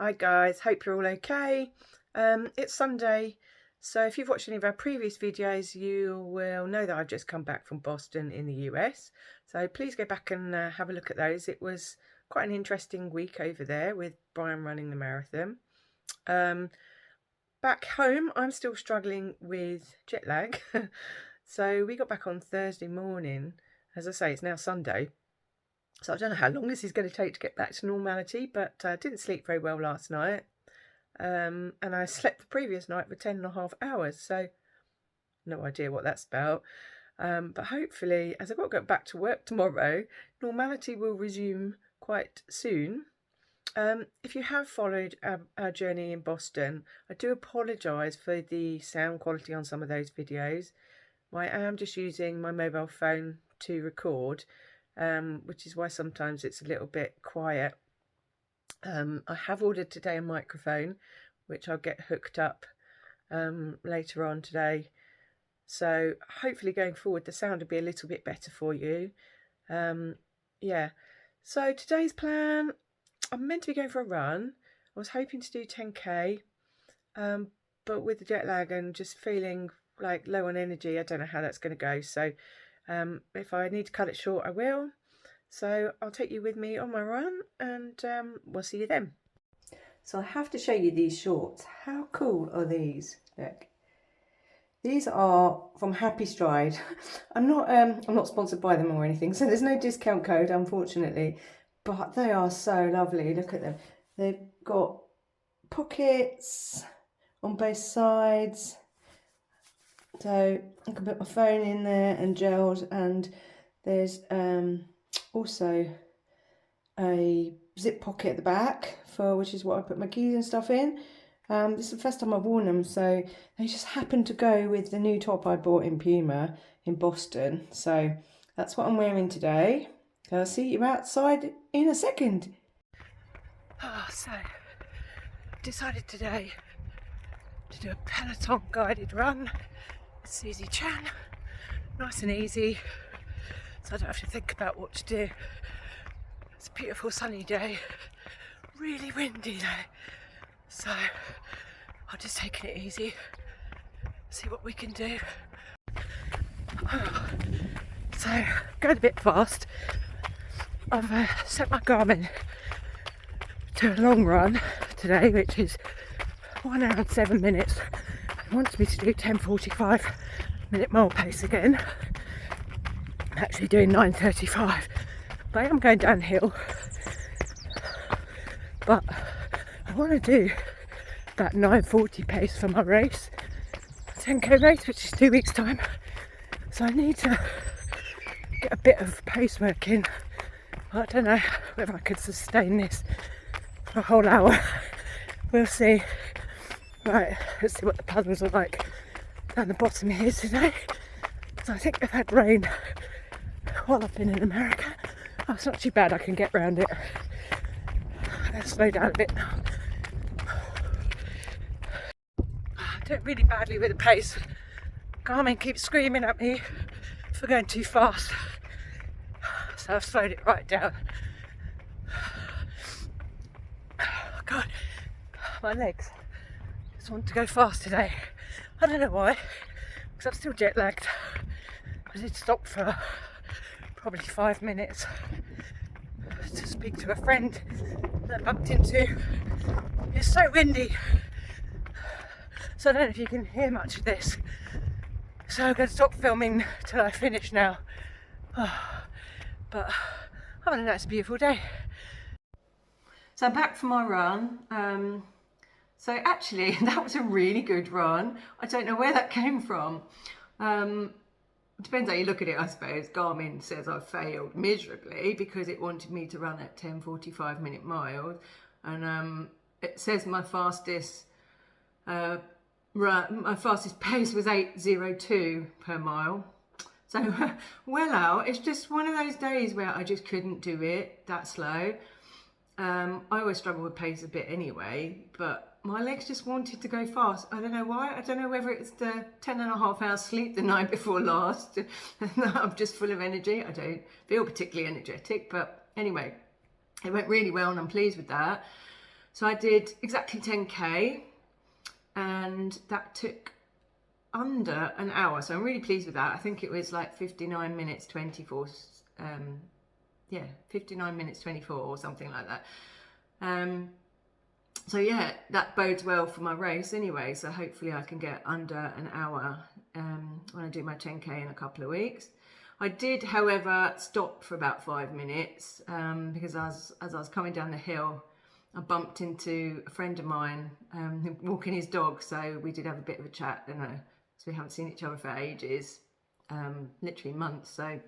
Hi guys, hope you're all okay. It's Sunday, so if you've watched any of our previous videos, you will know that I've just come back from Boston in the US. So please go back and have a look at those. It was quite an interesting week over there with Brian running the marathon. Back home, I'm still struggling with jet lag. So we got back on Thursday morning. As I say, it's now Sunday. So I don't know how long this is going to take to get back to normality, but I didn't sleep very well last night. And I slept the previous night for 10.5 hours, so no idea what that's about. But hopefully, as I've got to go back to work tomorrow, normality will resume quite soon. If you have followed our journey in Boston, I do apologise for the sound quality on some of those videos. I am just using my mobile phone to record, which is why sometimes it's a little bit quiet. I have ordered today a microphone, which I'll get hooked up later on today. So hopefully going forward the sound will be a little bit better for you. Yeah, so today's plan, I'm meant to be going for a run. I was hoping to do 10k, but with the jet lag and just feeling like low on energy, I don't know how that's going to go. So if I need to cut it short, I will. So I'll take you with me on my run, and we'll see you then. So I have to show you these shorts. How cool are these? Look. These are from Happy Stride. I'm not sponsored by them or anything, so there's no discount code, unfortunately. But they are so lovely. Look at them. They've got pockets on both sides, so I can put my phone in there and gelled. And there's also a zip pocket at the back which is what I put my keys and stuff in. This is the first time I've worn them, so they just happened to go with the new top I bought in Puma in Boston. So that's what I'm wearing today. I'll see you outside in a second. So decided today to do a Peloton guided run with Susie Chan. Nice and easy, so I don't have to think about what to do. It's a beautiful sunny day, really windy though, so I'll just take it easy, see what we can do. So going a bit fast. I've set my Garmin to a long run today, which is 1 hour and 7 minutes. It wants me to do 10:45-minute mile pace again. I'm actually doing 9:35, but I am going downhill. But I want to do that 9:40 pace for my race, 10k race, which is 2 weeks time. So I need to get a bit of pace work in. I don't know whether I could sustain this for a whole hour. We'll see. Right, let's see what the puddles are like down the bottom here today. So I think we've had rain while I've been in America. Oh, it's not too bad, I can get around it. Let's slow down a bit now. I'm doing really badly with the pace. Garmin keeps screaming at me for going too fast, so I've slowed it right down. God, my legs just want to go fast today. I don't know why, because I'm still jet lagged. I did stop for probably 5 minutes to speak to a friend that I bumped into. It's so windy, so I don't know if you can hear much of this. So I'm going to stop filming till I finish now. But other than that, it's a beautiful day. So I'm back from my run. So actually, that was a really good run. I don't know where that came from. It depends how you look at it, I suppose. Garmin says I failed miserably because it wanted me to run at 10:45-minute miles. And it says my fastest pace was 8:02 per mile. So well out. It's just one of those days where I just couldn't do it that slow. I always struggle with pace a bit anyway, but my legs just wanted to go fast. I don't know why. I don't know whether it's the 10.5 hours sleep the night before last. I'm just full of energy. I don't feel particularly energetic, but anyway, it went really well and I'm pleased with that. So I did exactly 10k, and that took under an hour. So I'm really pleased with that. I think it was like 59 minutes 24. 59 minutes 24 or something like that. So yeah, that bodes well for my race anyway. So hopefully I can get under an hour when I do my 10k in a couple of weeks. I did, however, stop for about 5 minutes because as I was coming down the hill, I bumped into a friend of mine walking his dog. So we did have a bit of a chat, so we haven't seen each other for ages, literally months. So it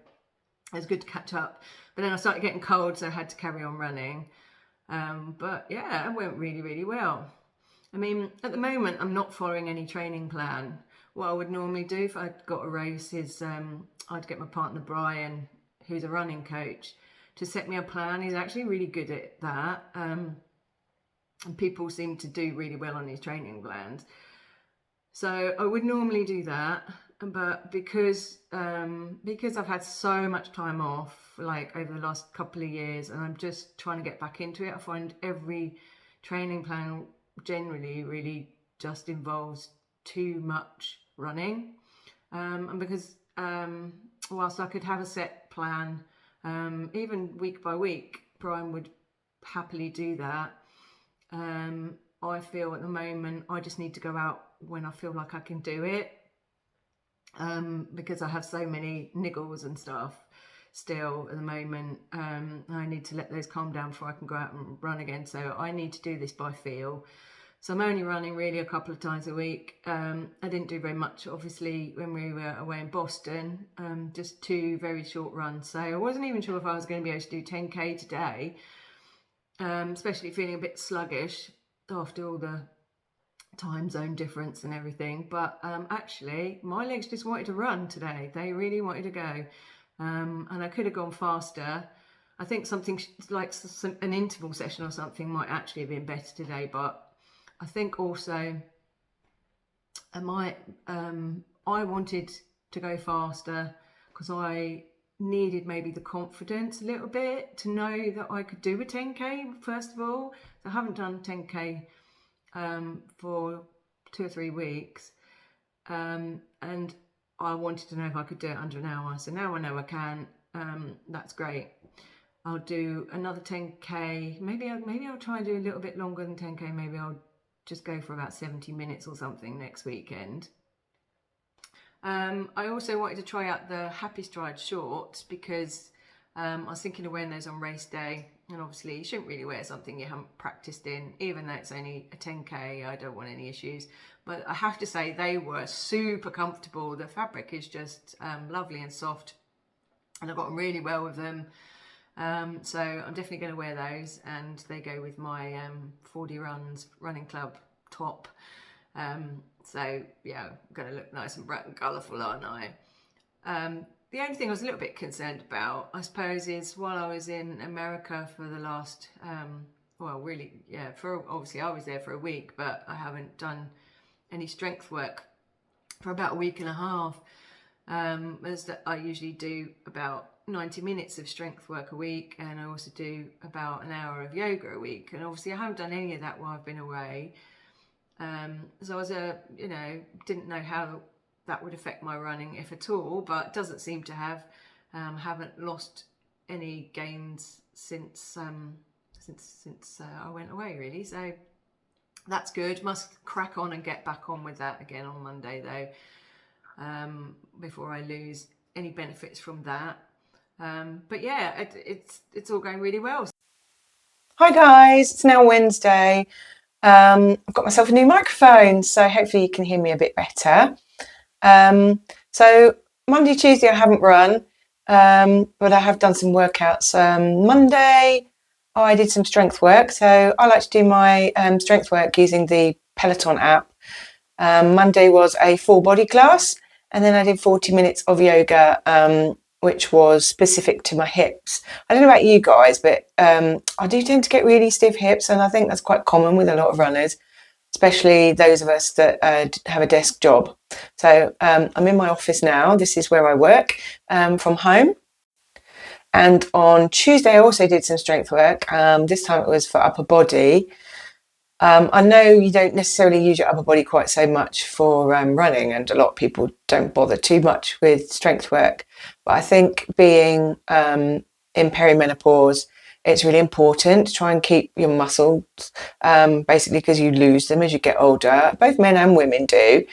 was good to catch up. But then I started getting cold, so I had to carry on running. But yeah, it went really, really well. I mean, at the moment, I'm not following any training plan. What I would normally do if I'd got a race is I'd get my partner Brian, who's a running coach, to set me a plan. He's actually really good at that. And people seem to do really well on his training plans. So I would normally do that. But because I've had so much time off, like over the last couple of years, and I'm just trying to get back into it, I find every training plan generally really just involves too much running. And because whilst I could have a set plan, even week by week, Brian would happily do that. I feel at the moment I just need to go out when I feel like I can do it. Because I have so many niggles and stuff still at the moment. I need to let those calm down before I can go out and run again. So I need to do this by feel. So I'm only running really a couple of times a week. I didn't do very much, obviously, when we were away in Boston, just 2 very short runs. So I wasn't even sure if I was going to be able to do 10k today, especially feeling a bit sluggish after all the time zone difference and everything. But actually, my legs just wanted to run today. They really wanted to go. And I could have gone faster. I think something like an interval session or something might actually have been better today, but I think also I wanted to go faster because I needed maybe the confidence a little bit to know that I could do a 10k first of all. So I haven't done 10k for 2 or 3 weeks, and I wanted to know if I could do it under an hour. So now I know I can. That's great. I'll do another 10k. Maybe I'll try and do a little bit longer than 10k. Maybe I'll just go for about 70 minutes or something next weekend. I also wanted to try out the Happy Stride shorts because I was thinking of wearing those on race day, and obviously you shouldn't really wear something you haven't practiced in, even though it's only a 10k. I don't want any issues, but I have to say they were super comfortable. The fabric is just lovely and soft, and I got on really well with them. So I'm definitely going to wear those, and they go with my 40 Runs running club top. So yeah, I'm going to look nice and bright and colourful, aren't I? The only thing I was a little bit concerned about, I suppose, is while I was in America for the last, obviously I was there for a week, but I haven't done any strength work for about a week and a half. As that I usually do about 90 minutes of strength work a week, and I also do about an hour of yoga a week. And obviously I haven't done any of that while I've been away. So I was, didn't know how that would affect my running, if at all, but it doesn't seem to have. Haven't lost any gains since I went away, really. So that's good. Must crack on and get back on with that again on Monday, though, before I lose any benefits from that. But yeah, it's all going really well. Hi guys, it's now Wednesday. I've got myself a new microphone, so hopefully you can hear me a bit better. So Monday, Tuesday I haven't run, but I have done some workouts. Monday I did some strength work, so I like to do my strength work using the Peloton app. Monday was a full body class, and then I did 40 minutes of yoga, which was specific to my hips. I don't know about you guys, but I do tend to get really stiff hips, and I think that's quite common with a lot of runners, especially those of us that have a desk job. So I'm in my office now. This is where I work from home. And on Tuesday, I also did some strength work. This time it was for upper body. I know you don't necessarily use your upper body quite so much for running, and a lot of people don't bother too much with strength work. But I think being in perimenopause, it's really important to try and keep your muscles, basically because you lose them as you get older. Both men and women do.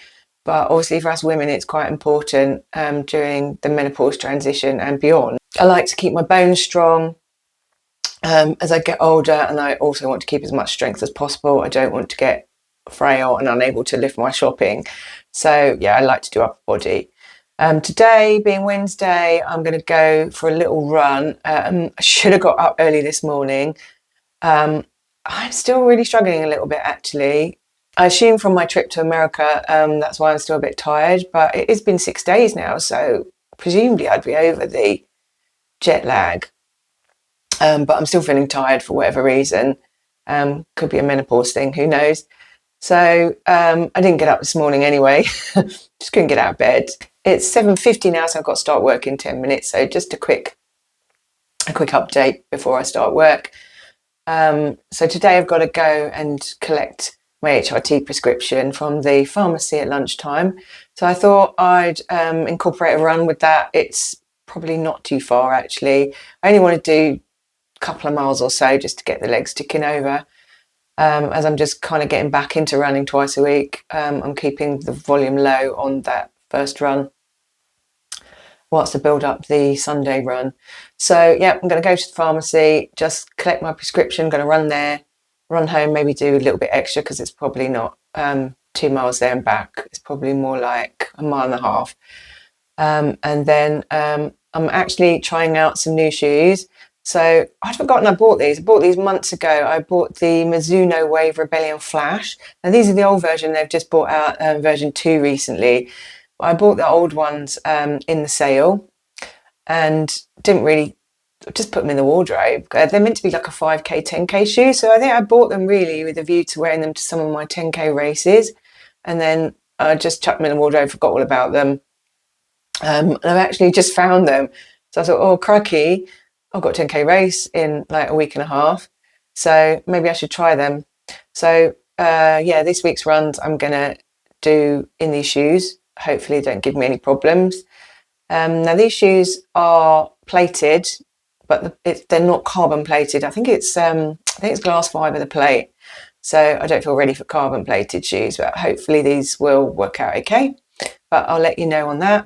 But obviously for us women, it's quite important during the menopause transition and beyond. I like to keep my bones strong as I get older, and I also want to keep as much strength as possible. I don't want to get frail and unable to lift my shopping. So yeah, I like to do upper body. Today being Wednesday, I'm going to go for a little run. I should have got up early this morning. I'm still really struggling a little bit actually. I assume from my trip to America, that's why I'm still a bit tired, but it's been 6 days now, so presumably I'd be over the jet lag. But I'm still feeling tired for whatever reason. Could be a menopause thing, who knows? So I didn't get up this morning anyway. Just couldn't get out of bed. It's 7:50 now, so I've got to start work in 10 minutes. So just a quick update before I start work. So today I've got to go and collect my HRT prescription from the pharmacy at lunchtime. So I thought I'd incorporate a run with that. It's probably not too far actually. I only want to do couple of miles or so just to get the legs ticking over, as I'm just kind of getting back into running twice a week. I'm keeping the volume low on that first run whilst I build up the Sunday run. So yeah, I'm going to go to the pharmacy, just collect my prescription, going to run there, run home, maybe do a little bit extra because it's probably not 2 miles there and back. It's probably more like 1.5 miles. And then I'm actually trying out some new shoes. So I'd forgotten I bought these. I bought these months ago. I bought the Mizuno Wave Rebellion Flash. Now these are the old version. They've just brought out version 2 recently. I bought the old ones in the sale and didn't really, just put them in the wardrobe. They're meant to be like a 5K, 10K shoe. So I think I bought them really with a view to wearing them to some of my 10K races. And then I just chucked them in the wardrobe, forgot all about them. And I've actually just found them. So I thought, oh, crikey, I've got a 10K race in like a week and a half. So maybe I should try them. So yeah, this week's runs I'm going to do in these shoes. Hopefully they don't give me any problems. Now these shoes are plated, but they're not carbon plated. I think it's glass fibre, the plate. So I don't feel ready for carbon plated shoes, but hopefully these will work out okay. But I'll let you know on that.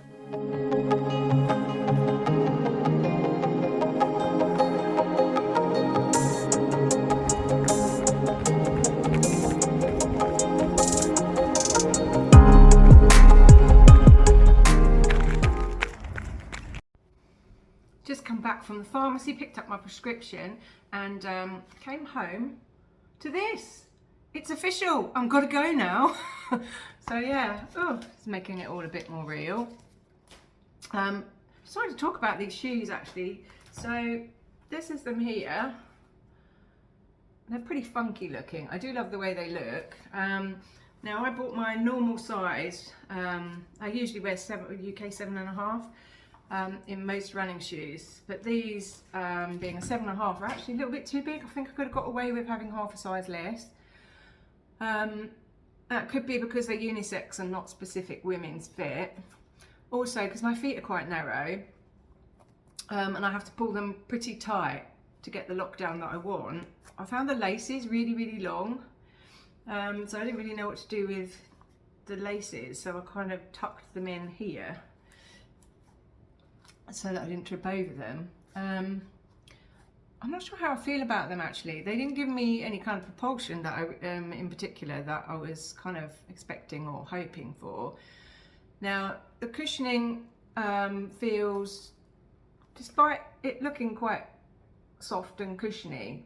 Just come back from the pharmacy, picked up my prescription and came home to this. It's official, I'm gotta go now. So yeah, it's making it all a bit more real. Sorry to talk about these shoes actually. So this is them here. They're pretty funky looking. I do love the way they look. Now I bought my normal size. I usually wear UK 7.5. In most running shoes, but these being a 7.5 are actually a little bit too big. I think I could have got away with having half a size less. That could be because they're unisex and not specific women's fit. Also because my feet are quite narrow and I have to pull them pretty tight to get the lockdown that I want. I found the laces really long, so I didn't really know what to do with the laces, so I kind of tucked them in here so that I didn't trip over them. I'm not sure how I feel about them actually. They didn't give me any kind of propulsion that I, in particular, that I was kind of expecting or hoping for. Now the cushioning feels, despite it looking quite soft and cushiony,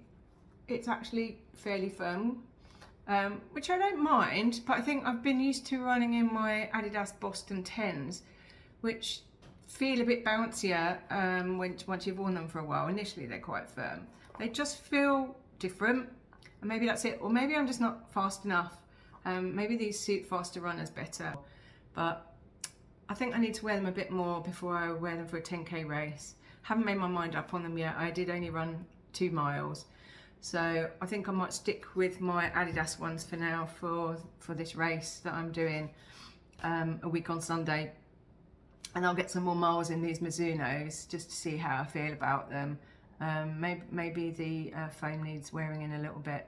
it's actually fairly firm, which I don't mind, but I think I've been used to running in my Adidas Boston 10s, which feel a bit bouncier once you've worn them for a while. Initially they're quite firm. They just feel different, and maybe that's it, or maybe I'm just not fast enough. Maybe these suit faster runners better, but I think I need to wear them a bit more before I wear them for a 10K race. Haven't made my mind up on them yet. I did only run 2 miles, So I think I might stick with my Adidas ones for now for this race that I'm doing a week on Sunday. And I'll get some more miles in these Mizunos just to see how I feel about them. Maybe the foam needs wearing in a little bit,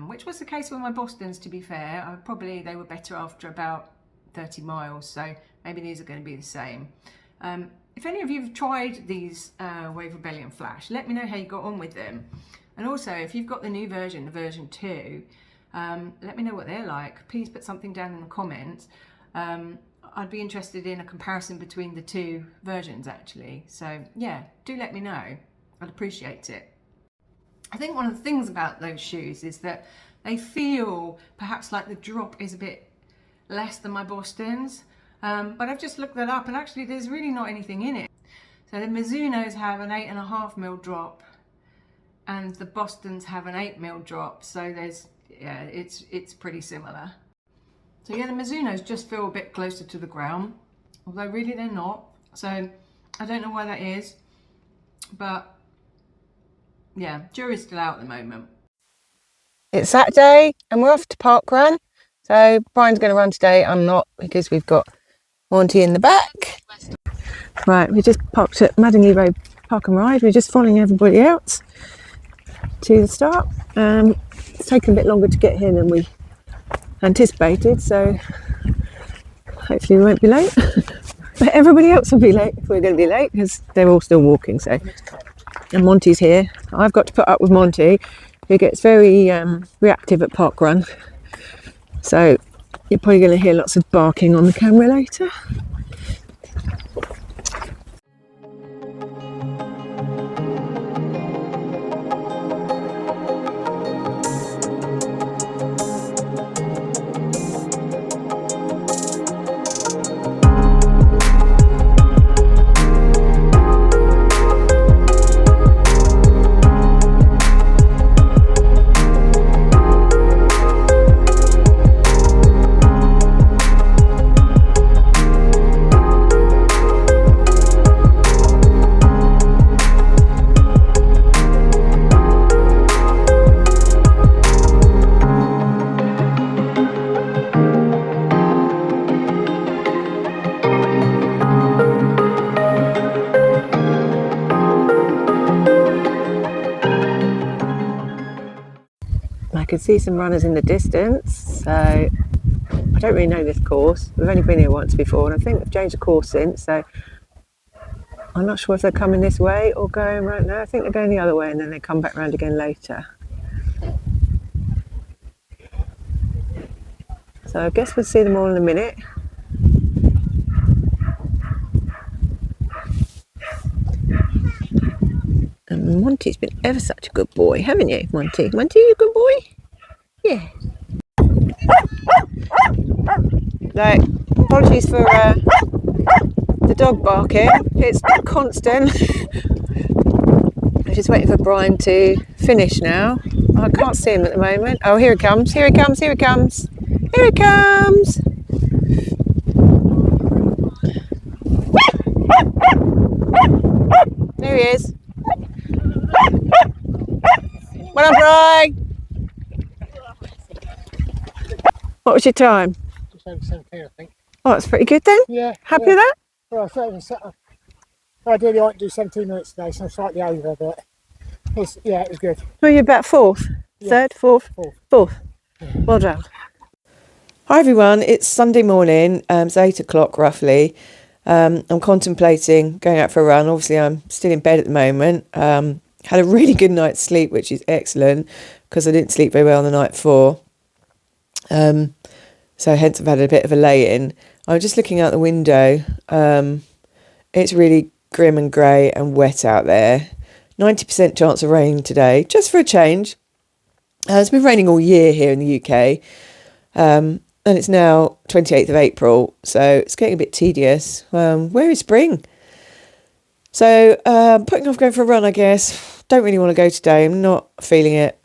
which was the case with my Bostons, to be fair. They were better after about 30 miles, so maybe these are going to be the same. If any of you have tried these Wave Rebellion Flash, let me know how you got on with them. And also, if you've got the new version, the version 2, let me know what they're like. Please put something down in the comments. I'd be interested in a comparison between the two versions, actually. So yeah, do let me know. I'd appreciate it. I think one of the things about those shoes is that they feel perhaps like the drop is a bit less than my Bostons. But I've just looked that up, and actually there's really not anything in it. So the Mizunos have an 8.5mm drop, and the Bostons have an 8mm drop. So it's pretty similar. So yeah, the Mizunos just feel a bit closer to the ground, although really they're not. So I don't know why that is, but yeah, jury's still out at the moment. It's Saturday and we're off to parkrun. So Brian's going to run today. I'm not, because we've got Monty in the back. Right, we just parked at Madingley Road Park and Ride. We're just following everybody else to the start. It's taken a bit longer to get here than we anticipated, so hopefully we won't be late. But everybody else will be late if we're going to be late, because they're all still walking. So, and Monty's here. I've got to put up with Monty, who gets very reactive at parkrun. So you're probably going to hear lots of barking on the camera later. I can see some runners in the distance, so I don't really know this course. We've only been here once before, and I think they've changed the course since, so I'm not sure if they're coming this way or going right now. I think they're going the other way and then they come back round again later. So I guess we'll see them all in a minute. And Monty's been ever such a good boy, haven't you, Monty? Monty, you a good boy? Yeah. Like, apologies for the dog barking. It's constant. I'm just waiting for Brian to finish now. I can't see him at the moment. Oh, here he comes, here he comes, here he comes. Here he comes. There he is. Well done, Brian. What was your time? Just over 17, I think. Oh, that's pretty good then. Yeah. Happy with that? Well, ideally I want to do 17 minutes today, so I'm slightly over, but it was good. Well, you're about fourth, third, fourth. Yeah. Well done. Hi everyone, it's Sunday morning, it's 8 o'clock roughly. I'm contemplating going out for a run. Obviously I'm still in bed at the moment. Had a really good night's sleep, which is excellent, because I didn't sleep very well the night before. So hence I've had a bit of a lay-in. I'm just looking out the window. It's really grim and grey and wet out there. 90% chance of rain today, just for a change. It's been raining all year here in the UK. And it's now 28th of April, so it's getting a bit tedious. Where is spring? So putting off going for a run, I guess. Don't really want to go today. I'm not feeling it.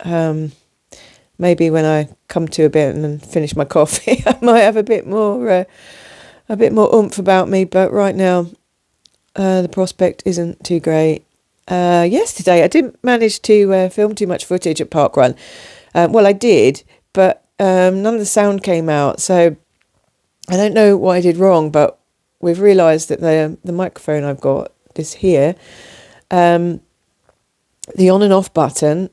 Maybe when I come to a bit and finish my coffee, I might have a bit more oomph about me. But right now, the prospect isn't too great. yesterday. I didn't manage to film too much footage at parkrun. Well, I did, but none of the sound came out. So I don't know what I did wrong, but we've realised that the microphone I've got is here. The on and off button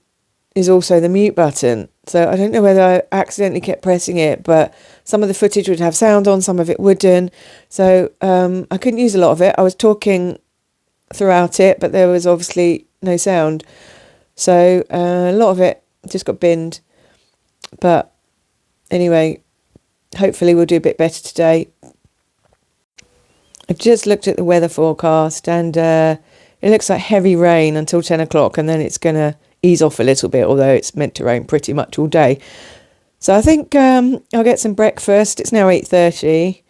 is also the mute button. So I don't know whether I accidentally kept pressing it, but some of the footage would have sound on, some of it wouldn't. So I couldn't use a lot of it. I was talking throughout it, but there was obviously no sound. So a lot of it just got binned. But anyway, hopefully we'll do a bit better today. I've just looked at the weather forecast, and it looks like heavy rain until 10 o'clock, and then it's going to ease off a little bit, although it's meant to rain pretty much all day. So I think I'll get some breakfast. It's now 8:30,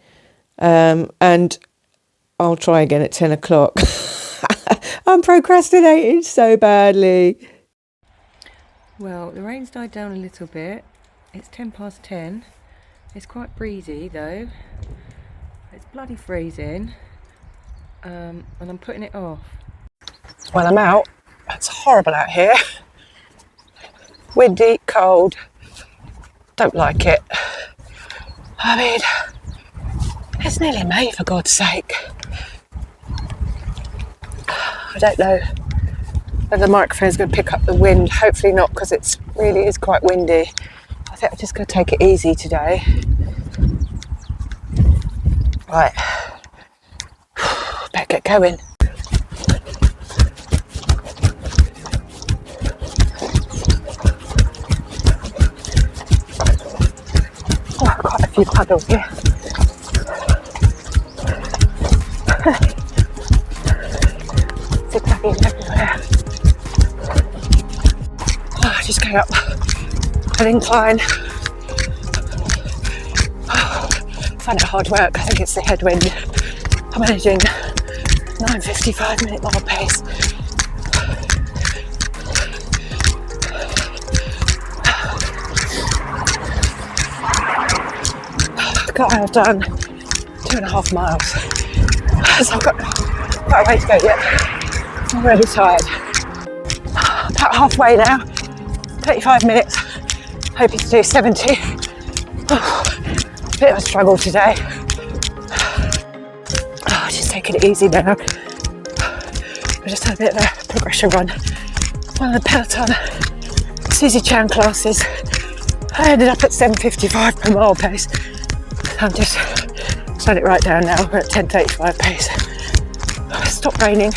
and I'll try again at 10 o'clock. I'm procrastinating so badly. Well, the rain's died down a little bit. It's 10:10. It's quite breezy though. It's bloody freezing, and I'm putting it off. Well, I'm out. It's horrible out here. Windy, cold. Don't like it. I mean, it's nearly May, for God's sake. I don't know whether the microphone's going to pick up the wind. Hopefully not, because it really is quite windy. I think I'm just going to take it easy today. Right. Better get going. Oh, quite a few puddles here. Zigzagging everywhere. Oh, just going up an incline. Oh, I find it hard work. I think it's the headwind. I'm managing 9:55 minute mile pace. I've done 2.5 miles, so I've got quite a way to go yet. I'm really tired. About halfway now, 35 minutes, hoping to do 70. Bit of a struggle today. Just taking it easy now. I just had a bit of a progression run. One of the Peloton Susie Chan classes. I ended up at 7:55 per mile pace. I'm just slowing it right down now. We're at 10:35 pace. It's stopped raining,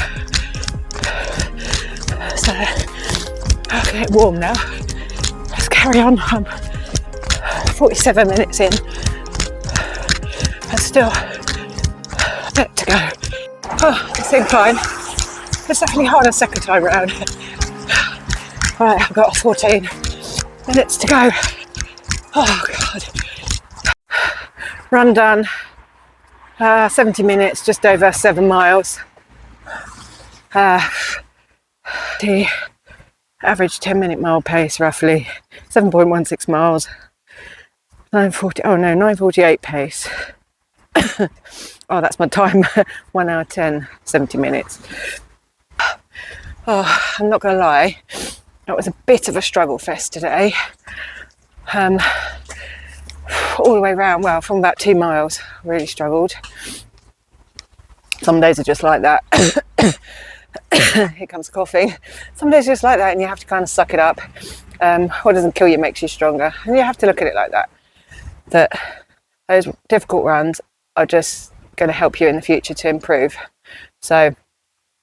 so I'll get warm now. Let's carry on. I'm 47 minutes in, and still a bit to go. Oh, this incline. It's definitely harder second time round. Right, I've got 14 minutes to go. Oh God. Run done, 70 minutes, just over 7 miles. The average 10-minute mile pace, roughly 7.16 miles. 9:48 pace. Oh, that's my time. 1 hour 10, 70 minutes. Oh, I'm not going to lie, it was a bit of a struggle fest today. All the way around, well, from about 2 miles, really struggled. Some days are just like that. Here comes coughing. Some days are just like that, and you have to kind of suck it up. What doesn't kill you makes you stronger, and you have to look at it like that. That those difficult runs are just going to help you in the future to improve. So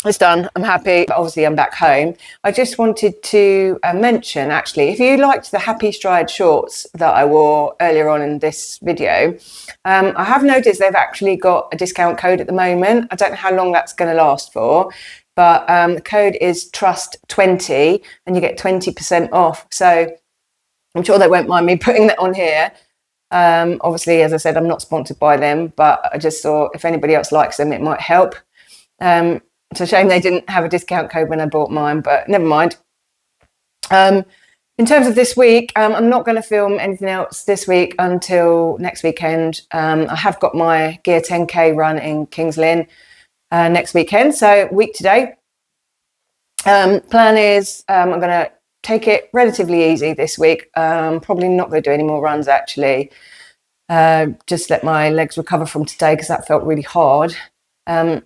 it's done. I'm happy. But obviously, I'm back home. I just wanted to mention, actually, if you liked the Happy Stride shorts that I wore earlier on in this video, I have noticed they've actually got a discount code at the moment. I don't know how long that's going to last for, but the code is TRUST20, and you get 20% off. So I'm sure they won't mind me putting that on here. Obviously, as I said, I'm not sponsored by them, but I just thought if anybody else likes them, it might help. It's a shame they didn't have a discount code when I bought mine, but never mind. In terms of this week, I'm not going to film anything else this week until next weekend. I have got my Gear 10K run in Kings Lynn next weekend, so week today. Plan is I'm going to take it relatively easy this week. Probably not going to do any more runs actually. Just let my legs recover from today because that felt really hard. And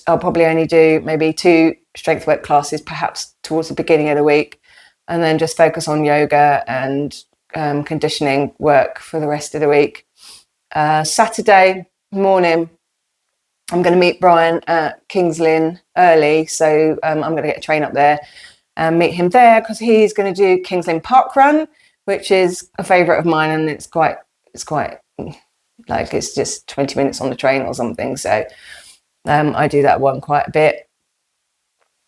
I'll probably only do maybe 2 strength work classes perhaps towards the beginning of the week, and then just focus on yoga and conditioning work for the rest of the week. Saturday morning, I'm going to meet Brian at Kings Lynn early, so I'm going to get a train up there and meet him there because he's going to do Kings Lynn parkrun, which is a favourite of mine, and it's quite like it's just 20 minutes on the train or something. So I do that one quite a bit.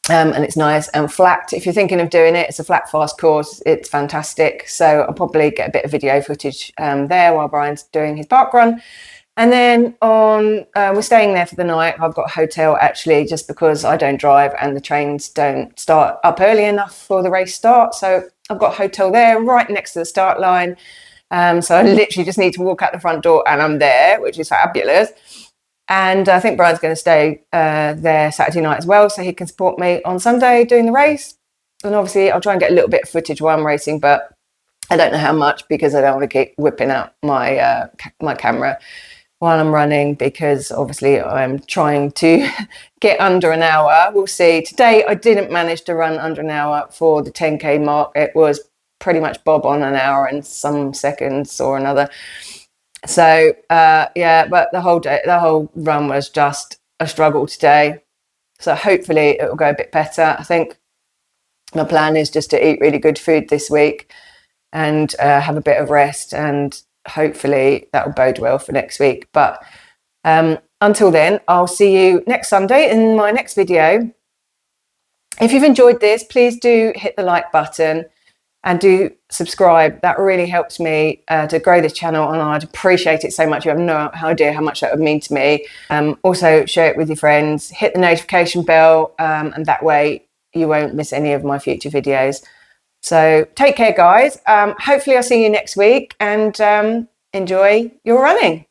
And it's nice and flat. If you're thinking of doing it, it's a flat, fast course. It's fantastic. So I'll probably get a bit of video footage there while Brian's doing his parkrun. And then we're staying there for the night. I've got a hotel actually, just because I don't drive and the trains don't start up early enough for the race start. So I've got a hotel there right next to the start line. So I literally just need to walk out the front door and I'm there, which is fabulous. And I think Brian's going to stay there Saturday night as well, so he can support me on Sunday doing the race. And obviously I'll try and get a little bit of footage while I'm racing, but I don't know how much because I don't want to keep whipping out my my camera while I'm running, because obviously I'm trying to get under an hour. We'll see. Today I didn't manage to run under an hour for the 10K mark. It was pretty much bob on an hour and some seconds or another. So yeah, but the whole run was just a struggle today. So hopefully it will go a bit better. I think my plan is just to eat really good food this week and have a bit of rest, and hopefully that will bode well for next week. But until then, I'll see you next Sunday in my next video. If you've enjoyed this, please do hit the like button and do subscribe. That really helps me to grow this channel, and I'd appreciate it so much. You have no idea how much that would mean to me. Also share it with your friends, hit the notification bell, and that way you won't miss any of my future videos. So take care, guys. Hopefully I'll see you next week, and enjoy your running.